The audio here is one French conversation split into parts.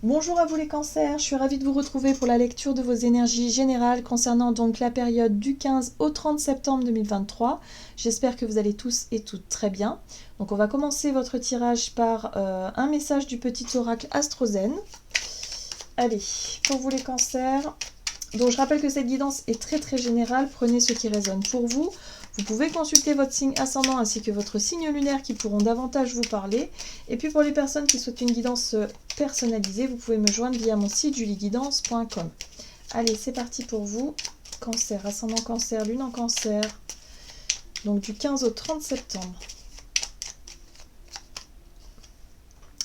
Bonjour à vous les cancers, je suis ravie de vous retrouver pour la lecture de vos énergies générales concernant donc la période du 15 au 30 septembre 2023. J'espère que vous allez tous et toutes très bien. Donc on va commencer votre tirage par un message du petit oracle Astrozen. Allez, pour vous les cancers, donc je rappelle que cette guidance est très générale, prenez ce qui résonne pour vous. Vous pouvez consulter votre signe ascendant ainsi que votre signe lunaire qui pourront davantage vous parler. Et puis pour les personnes qui souhaitent une guidance personnalisée, vous pouvez me joindre via mon site julieguidance.com. Allez, c'est parti pour vous. Cancer, ascendant cancer, lune en cancer. Donc du 15 au 30 septembre.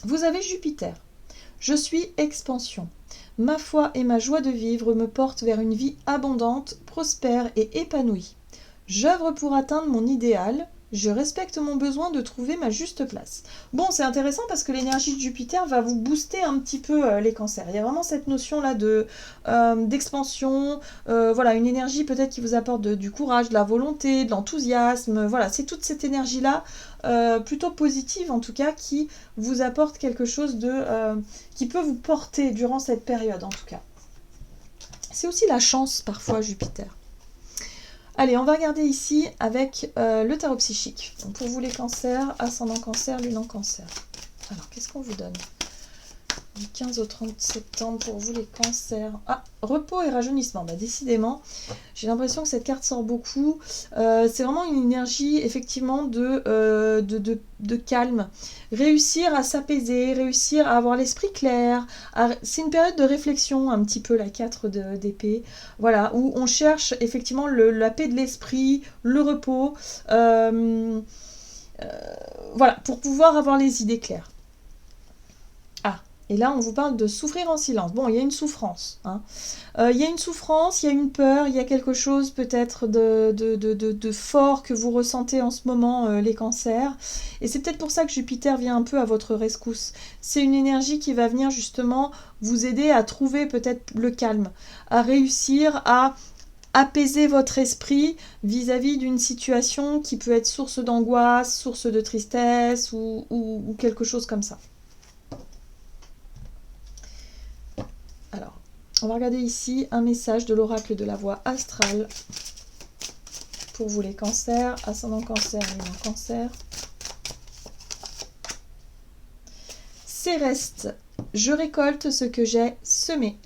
Vous avez Jupiter. Je suis expansion. Ma foi et ma joie de vivre me portent vers une vie abondante, prospère et épanouie. J'œuvre pour atteindre mon idéal, je respecte mon besoin de trouver ma juste place. Bon, c'est intéressant parce que l'énergie de Jupiter va vous booster un petit peu les cancers. Il y a vraiment cette notion-là d'expansion, voilà, une énergie peut-être qui vous apporte du courage, de la volonté, de l'enthousiasme. Voilà, c'est toute cette énergie-là, plutôt positive en tout cas, qui vous apporte quelque chose qui peut vous porter durant cette période en tout cas. C'est aussi la chance parfois, Jupiter. Allez, on va regarder ici avec le tarot psychique. Donc pour vous les cancers, ascendant cancer, lune en cancer. Alors, qu'est-ce qu'on vous donne du 15 au 30 septembre pour vous les cancers? Ah, repos et rajeunissement. Bah, décidément, j'ai l'impression que cette carte sort beaucoup. C'est vraiment une énergie, effectivement, de calme. Réussir à s'apaiser, réussir à avoir l'esprit clair. C'est une période de réflexion, un petit peu, la 4 d'épée. Voilà, où on cherche, effectivement, la paix de l'esprit, le repos. Voilà, pour pouvoir avoir les idées claires. Et là, on vous parle de souffrir en silence. Bon, il y a une souffrance. Hein. Il y a une souffrance, il y a une peur, il y a quelque chose peut-être de fort que vous ressentez en ce moment, les cancers. Et c'est peut-être pour ça que Jupiter vient un peu à votre rescousse. C'est une énergie qui va venir justement vous aider à trouver peut-être le calme, à réussir à apaiser votre esprit vis-à-vis d'une situation qui peut être source d'angoisse, source de tristesse ou quelque chose comme ça. Alors, on va regarder ici un message de l'oracle de la voix astrale pour vous les cancers, ascendant cancer, lune en cancer. Céreste, je récolte ce que j'ai semé.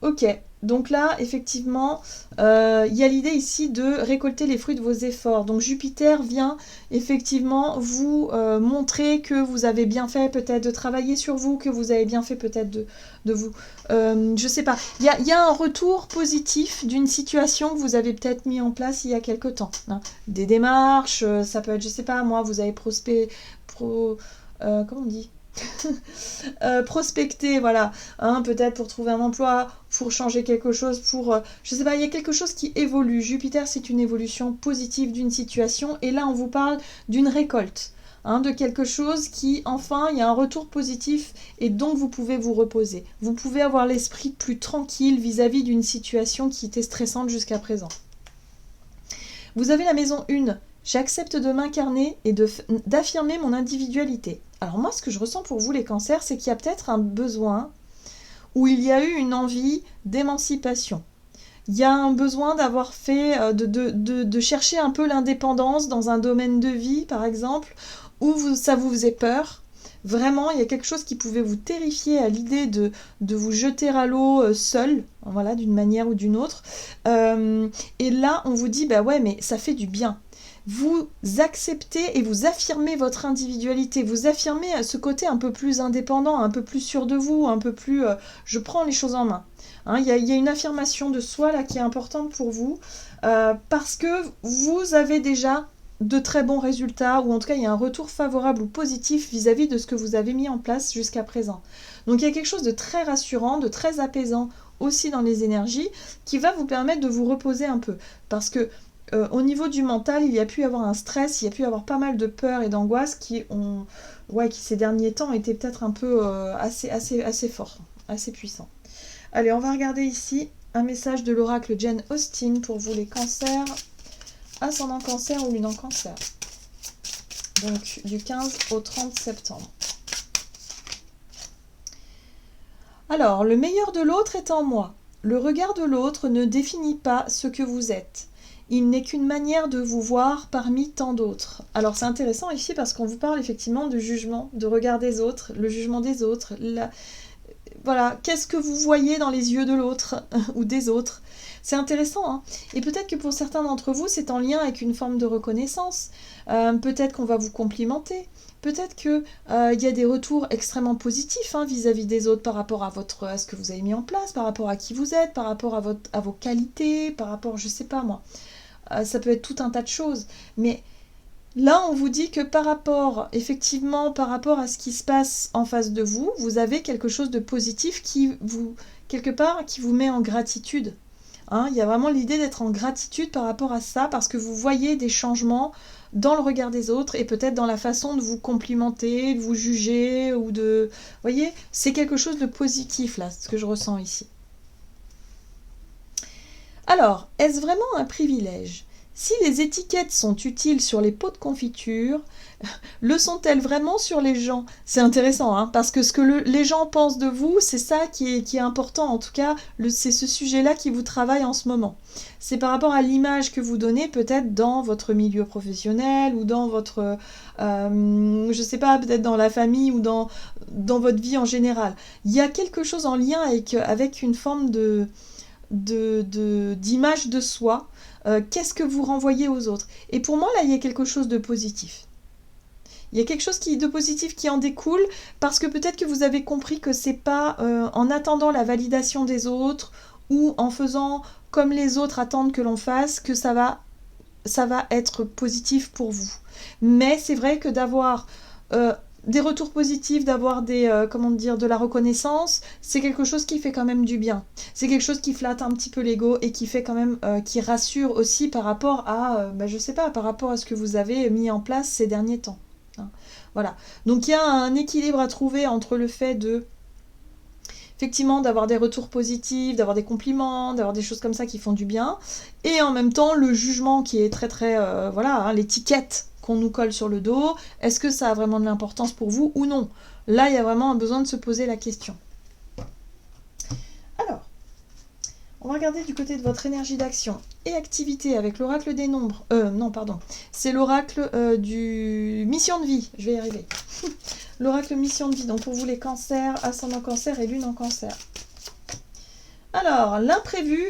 Ok, donc là, effectivement, il y a l'idée ici de récolter les fruits de vos efforts. Donc Jupiter vient effectivement vous montrer que vous avez bien fait peut-être de travailler sur vous, que vous avez bien fait peut-être de vous... je sais pas, il y a un retour positif d'une situation que vous avez peut-être mis en place il y a quelque temps. Hein. Des démarches, ça peut être, je sais pas, moi, vous avez comment on dit prospecter, voilà, hein, peut-être pour trouver un emploi, pour changer quelque chose, je sais pas, il y a quelque chose qui évolue. Jupiter, c'est une évolution positive d'une situation, et là, on vous parle d'une récolte, hein, de quelque chose qui, enfin, il y a un retour positif, et donc vous pouvez vous reposer. Vous pouvez avoir l'esprit plus tranquille vis-à-vis d'une situation qui était stressante jusqu'à présent. Vous avez la maison 1. J'accepte de m'incarner et d'affirmer mon individualité. Alors moi, ce que je ressens pour vous, les cancers, c'est qu'il y a peut-être un besoin où il y a eu une envie d'émancipation. Il y a un besoin d'avoir fait, de chercher un peu l'indépendance dans un domaine de vie, par exemple, où ça vous faisait peur. Vraiment, il y a quelque chose qui pouvait vous terrifier à l'idée de vous jeter à l'eau seul, voilà, d'une manière ou d'une autre. Et là, on vous dit, bah ouais, mais ça fait du bien. Vous acceptez et vous affirmez votre individualité, vous affirmez ce côté un peu plus indépendant, un peu plus sûr de vous, un peu plus je prends les choses en main. Hein, y a une affirmation de soi là qui est importante pour vous parce que vous avez déjà de très bons résultats, ou en tout cas il y a un retour favorable ou positif vis-à-vis de ce que vous avez mis en place jusqu'à présent. Donc il y a quelque chose de très rassurant, de très apaisant aussi dans les énergies qui va vous permettre de vous reposer un peu. Parce que au niveau du mental, il y a pu y avoir un stress, il y a pu y avoir pas mal de peur et d'angoisse qui ces derniers temps étaient peut-être un peu assez forts, assez puissants. Allez, on va regarder ici un message de l'oracle Jane Austen pour vous les cancers, ascendant cancer ou lune en cancer. Donc du 15 au 30 septembre. Alors, le meilleur de l'autre est en moi. Le regard de l'autre ne définit pas ce que vous êtes. Il n'est qu'une manière de vous voir parmi tant d'autres. Alors c'est intéressant ici parce qu'on vous parle effectivement de jugement, de regard des autres, le jugement des autres. Voilà, qu'est-ce que vous voyez dans les yeux de l'autre ou des autres? C'est intéressant, hein. Et peut-être que pour certains d'entre vous, c'est en lien avec une forme de reconnaissance. Peut-être qu'on va vous complimenter. Peut-être qu'il y a des retours extrêmement positifs hein, vis-à-vis des autres par rapport à ce que vous avez mis en place, par rapport à qui vous êtes, par rapport à vos qualités, par rapport, je sais pas moi. Ça peut être tout un tas de choses. Mais là, on vous dit que effectivement, par rapport à ce qui se passe en face de vous, vous avez quelque chose de positif quelque part, qui vous met en gratitude. Hein, il y a vraiment l'idée d'être en gratitude par rapport à ça, parce que vous voyez des changements dans le regard des autres et peut-être dans la façon de vous complimenter, de vous juger ou de... Vous voyez, c'est quelque chose de positif là, ce que je ressens ici. Alors, est-ce vraiment un privilège? Si les étiquettes sont utiles sur les pots de confiture, le sont-elles vraiment sur les gens? C'est intéressant, hein, parce que ce que les gens pensent de vous, c'est ça qui est important. En tout cas, c'est ce sujet-là qui vous travaille en ce moment. C'est par rapport à l'image que vous donnez peut-être dans votre milieu professionnel ou dans votre, je sais pas, peut-être dans la famille ou dans votre vie en général. Il y a quelque chose en lien avec une forme d'image de soi. Qu'est-ce que vous renvoyez aux autres? Et pour moi, là, il y a quelque chose de positif. Il y a quelque chose de positif qui en découle parce que peut-être que vous avez compris que c'est pas en attendant la validation des autres ou en faisant comme les autres attendent que l'on fasse que ça va être positif pour vous. Mais c'est vrai que d'avoir des retours positifs, d'avoir de la reconnaissance, c'est quelque chose qui fait quand même du bien. C'est quelque chose qui flatte un petit peu l'ego et qui fait quand même, qui rassure aussi par rapport à, je sais pas, par rapport à ce que vous avez mis en place ces derniers temps. Hein. Voilà. Donc il y a un équilibre à trouver entre le fait de, effectivement, d'avoir des retours positifs, d'avoir des compliments, d'avoir des choses comme ça qui font du bien, et en même temps le jugement qui est très très, voilà, hein, l'étiquette qu'on nous colle sur le dos, est-ce que ça a vraiment de l'importance pour vous ou non? Là, il y a vraiment un besoin de se poser la question. Alors, on va regarder du côté de votre énergie d'action et activité avec l'oracle des nombres. Non, pardon. C'est l'oracle du mission de vie. Je vais y arriver. L'oracle mission de vie. Donc pour vous les cancers, ascendant cancer et lune en cancer. Alors, l'imprévu,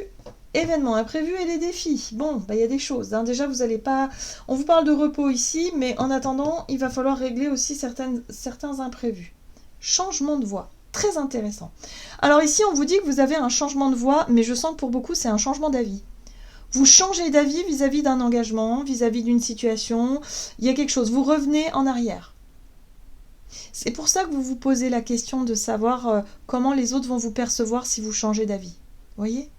événements imprévus et les défis. Bon, il y a des choses. Hein. Déjà, vous n'allez pas... On vous parle de repos ici, mais en attendant, il va falloir régler aussi certains imprévus. Changement de voie. Très intéressant. Alors ici, on vous dit que vous avez un changement de voie, mais je sens que pour beaucoup, c'est un changement d'avis. Vous changez d'avis vis-à-vis d'un engagement, vis-à-vis d'une situation. Il y a quelque chose. Vous revenez en arrière. C'est pour ça que vous vous posez la question de savoir comment les autres vont vous percevoir si vous changez d'avis. Vous voyez ?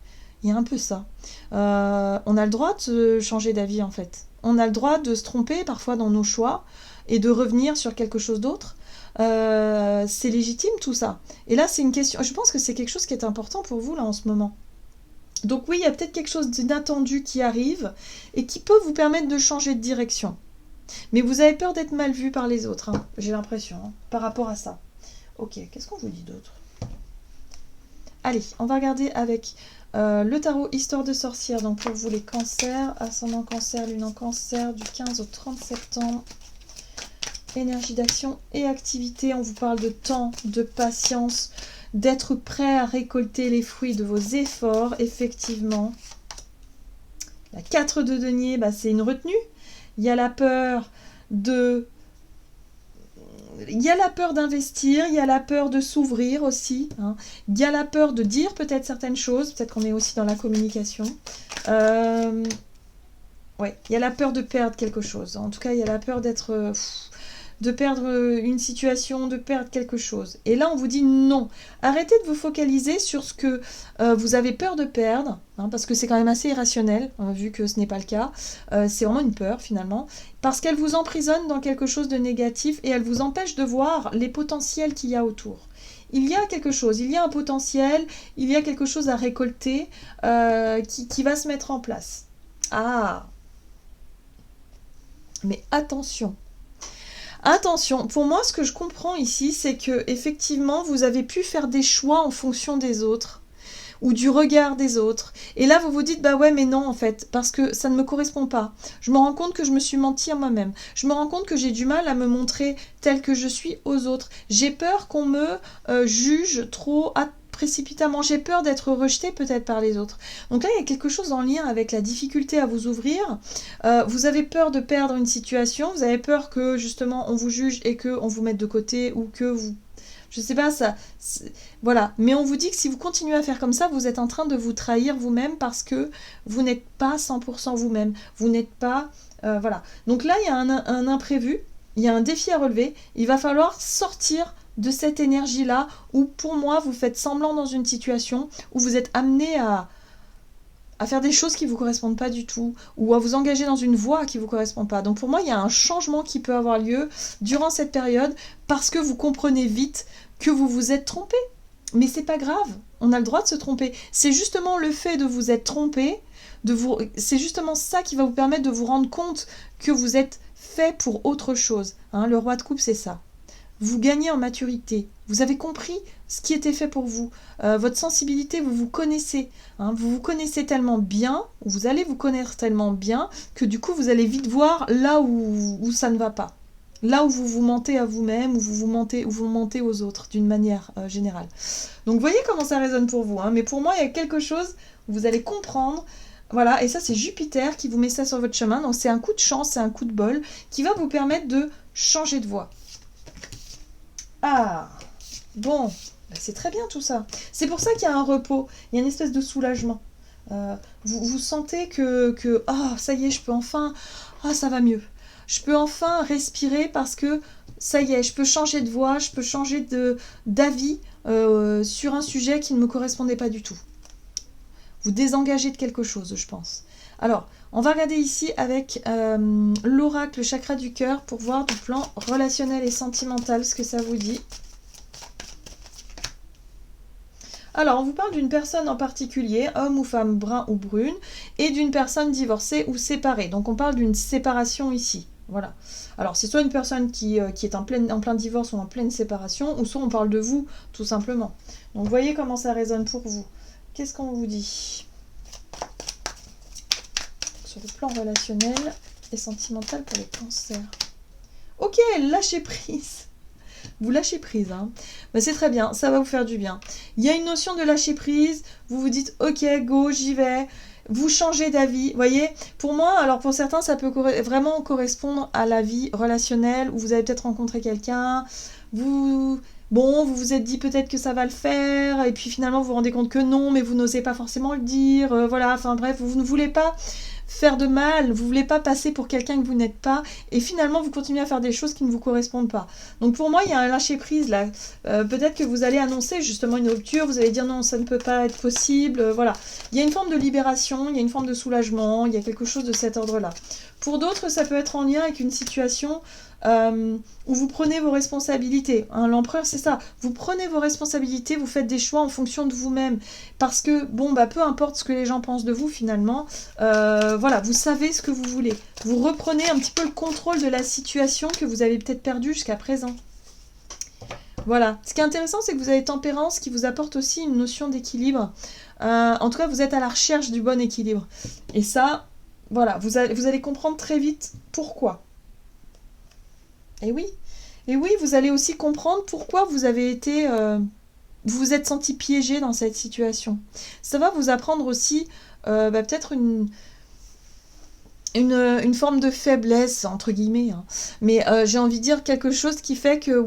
Il y a un peu ça. On a le droit de changer d'avis en fait. On a le droit de se tromper parfois dans nos choix et de revenir sur quelque chose d'autre. C'est légitime tout ça. Et là c'est une question, je pense que c'est quelque chose qui est important pour vous là en ce moment. Donc oui, il y a peut-être quelque chose d'inattendu qui arrive et qui peut vous permettre de changer de direction. Mais vous avez peur d'être mal vu par les autres, hein, j'ai l'impression, hein, par rapport à ça. Ok, qu'est-ce qu'on vous dit d'autre? Allez, on va regarder avec le tarot Histoire de sorcière. Donc pour vous les cancers, ascendant cancer, lune en cancer, du 15 au 30 septembre. Énergie d'action et activité. On vous parle de temps, de patience, d'être prêt à récolter les fruits de vos efforts, effectivement. La 4 de denier, c'est une retenue. Il y a la peur d'investir, il y a la peur de s'ouvrir aussi. Hein. Il y a la peur de dire peut-être certaines choses, peut-être qu'on est aussi dans la communication. Ouais, il y a la peur de perdre quelque chose. En tout cas, il y a la peur de perdre une situation, de perdre quelque chose. Et là, on vous dit non. Arrêtez de vous focaliser sur ce que vous avez peur de perdre, hein, parce que c'est quand même assez irrationnel, vu que ce n'est pas le cas. C'est vraiment une peur, finalement, parce qu'elle vous emprisonne dans quelque chose de négatif et elle vous empêche de voir les potentiels qu'il y a autour. Il y a quelque chose, il y a un potentiel, il y a quelque chose à récolter qui va se mettre en place. Ah! Mais attention! Attention, pour moi, ce que je comprends ici, c'est que effectivement, vous avez pu faire des choix en fonction des autres ou du regard des autres. Et là, vous vous dites, bah ouais, mais non, en fait, parce que ça ne me correspond pas. Je me rends compte que je me suis menti à moi-même. Je me rends compte que j'ai du mal à me montrer telle que je suis aux autres. J'ai peur qu'on me juge trop précipitamment. J'ai peur d'être rejetée peut-être par les autres. Donc là, il y a quelque chose en lien avec la difficulté à vous ouvrir. Vous avez peur de perdre une situation. Vous avez peur que, justement, on vous juge et qu'on vous mette de côté ou que vous... Je sais pas, ça... Voilà. Mais on vous dit que si vous continuez à faire comme ça, vous êtes en train de vous trahir vous-même parce que vous n'êtes pas 100% vous-même. Vous n'êtes pas... voilà. Donc là, il y a un imprévu. Il y a un défi à relever. Il va falloir sortir de cette énergie-là où, pour moi, vous faites semblant dans une situation où vous êtes amené à faire des choses qui ne vous correspondent pas du tout, ou à vous engager dans une voie qui ne vous correspond pas. Donc pour moi, il y a un changement qui peut avoir lieu durant cette période, parce que vous comprenez vite que vous vous êtes trompé. Mais c'est pas grave, on a le droit de se tromper. C'est justement le fait de vous être trompé, c'est justement ça qui va vous permettre de vous rendre compte que vous êtes fait pour autre chose. Hein, le roi de coupe, c'est ça. Vous gagnez en maturité, vous avez compris ce qui était fait pour vous, votre sensibilité, vous vous connaissez, hein, vous vous connaissez tellement bien, ou vous allez vous connaître tellement bien, que du coup vous allez vite voir là où ça ne va pas, là où vous vous mentez à vous-même, où vous mentez aux autres, d'une manière générale. Donc vous voyez comment ça résonne pour vous, hein, mais pour moi il y a quelque chose, vous allez comprendre. Voilà, et ça c'est Jupiter qui vous met ça sur votre chemin, donc c'est un coup de chance, c'est un coup de bol, qui va vous permettre de changer de voie. Ah, bon, bah c'est très bien tout ça. C'est pour ça qu'il y a un repos, il y a une espèce de soulagement. Vous sentez que ça y est, je peux enfin, ça va mieux. Je peux enfin respirer parce que ça y est, je peux changer de voie, je peux changer d'avis sur un sujet qui ne me correspondait pas du tout. Vous désengagez de quelque chose, je pense. Alors, on va regarder ici avec l'oracle, le chakra du cœur, pour voir du plan relationnel et sentimental ce que ça vous dit. Alors, on vous parle d'une personne en particulier, homme ou femme, brun ou brune, et d'une personne divorcée ou séparée. Donc, on parle d'une séparation ici. Voilà. Alors, c'est soit une personne qui est en plein divorce ou en pleine séparation, ou soit on parle de vous, tout simplement. Donc, vous voyez comment ça résonne pour vous. Qu'est-ce qu'on vous dit ? Sur le plan relationnel et sentimental pour les cancers. Ok, lâchez prise. Vous lâchez prise, hein. Ben, c'est très bien, ça va vous faire du bien. Il y a une notion de lâcher prise, vous vous dites ok, go, j'y vais. Vous changez d'avis, voyez. Pour moi, alors pour certains, ça peut vraiment correspondre à la vie relationnelle, où vous avez peut-être rencontré quelqu'un, vous vous êtes dit peut-être que ça va le faire, et puis finalement vous vous rendez compte que non, mais vous n'osez pas forcément le dire, voilà, enfin bref, vous ne voulez pas faire de mal, vous voulez pas passer pour quelqu'un que vous n'êtes pas, et finalement vous continuez à faire des choses qui ne vous correspondent pas. Donc pour moi, il y a un lâcher-prise là. Peut-être que vous allez annoncer justement une rupture, vous allez dire non, ça ne peut pas être possible, voilà. Il y a une forme de libération, il y a une forme de soulagement, il y a quelque chose de cet ordre-là. Pour d'autres, ça peut être en lien avec une situation où vous prenez vos responsabilités. Hein, l'empereur, c'est ça. Vous prenez vos responsabilités, vous faites des choix en fonction de vous-même. Parce que, peu importe ce que les gens pensent de vous, finalement, voilà, vous savez ce que vous voulez. Vous reprenez un petit peu le contrôle de la situation que vous avez peut-être perdue jusqu'à présent. Voilà. Ce qui est intéressant, c'est que vous avez Tempérance qui vous apporte aussi une notion d'équilibre. En tout cas, vous êtes à la recherche du bon équilibre. Et ça, voilà, vous allez comprendre très vite pourquoi. Et oui, vous allez aussi comprendre pourquoi vous avez été... vous vous êtes senti piégé dans cette situation. Ça va vous apprendre aussi peut-être une forme de faiblesse, entre guillemets. Hein. Mais j'ai envie de dire quelque chose qui fait que,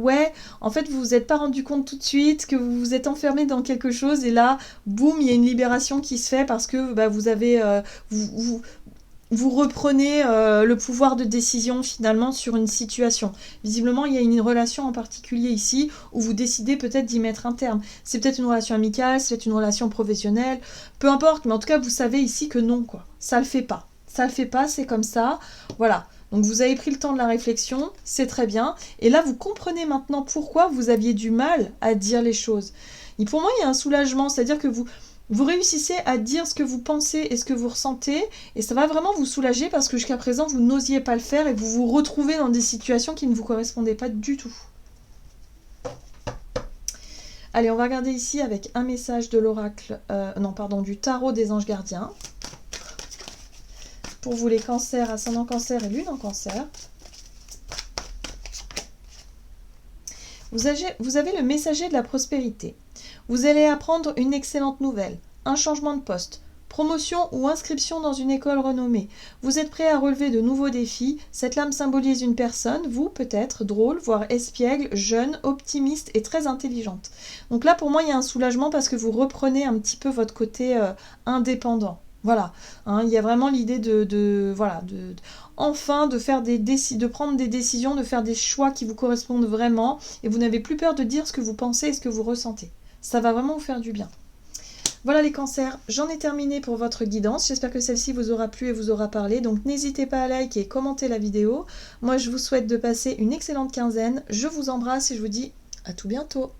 en fait, vous vous êtes pas rendu compte tout de suite, que vous vous êtes enfermé dans quelque chose, et là, boum, il y a une libération qui se fait parce que vous avez... vous reprenez le pouvoir de décision finalement sur une situation. Visiblement, il y a une relation en particulier ici où vous décidez peut-être d'y mettre un terme. C'est peut-être une relation amicale, c'est peut-être une relation professionnelle, peu importe, mais en tout cas, vous savez ici que non, quoi. Ça le fait pas. Ça le fait pas, c'est comme ça. Voilà. Donc vous avez pris le temps de la réflexion, c'est très bien. Et là, vous comprenez maintenant pourquoi vous aviez du mal à dire les choses. Et pour moi, il y a un soulagement, c'est-à-dire que Vous réussissez à dire ce que vous pensez et ce que vous ressentez, et ça va vraiment vous soulager parce que jusqu'à présent, vous n'osiez pas le faire et vous vous retrouvez dans des situations qui ne vous correspondaient pas du tout. Allez, on va regarder ici avec un message de l'oracle, du tarot des anges gardiens. Pour vous les cancers, ascendant cancer et lune en cancer. Vous avez le messager de la prospérité. Vous allez apprendre une excellente nouvelle, un changement de poste, promotion ou inscription dans une école renommée. Vous êtes prêt à relever de nouveaux défis. Cette lame symbolise une personne, vous peut-être, drôle, voire espiègle, jeune, optimiste et très intelligente. Donc là, pour moi, il y a un soulagement parce que vous reprenez un petit peu votre côté indépendant. Voilà, hein, il y a vraiment l'idée de faire de prendre des décisions, de faire des choix qui vous correspondent vraiment, et vous n'avez plus peur de dire ce que vous pensez et ce que vous ressentez. Ça va vraiment vous faire du bien. Voilà les cancers, j'en ai terminé pour votre guidance. J'espère que celle-ci vous aura plu et vous aura parlé. Donc n'hésitez pas à liker et commenter la vidéo. Moi je vous souhaite de passer une excellente quinzaine. Je vous embrasse et je vous dis à tout bientôt.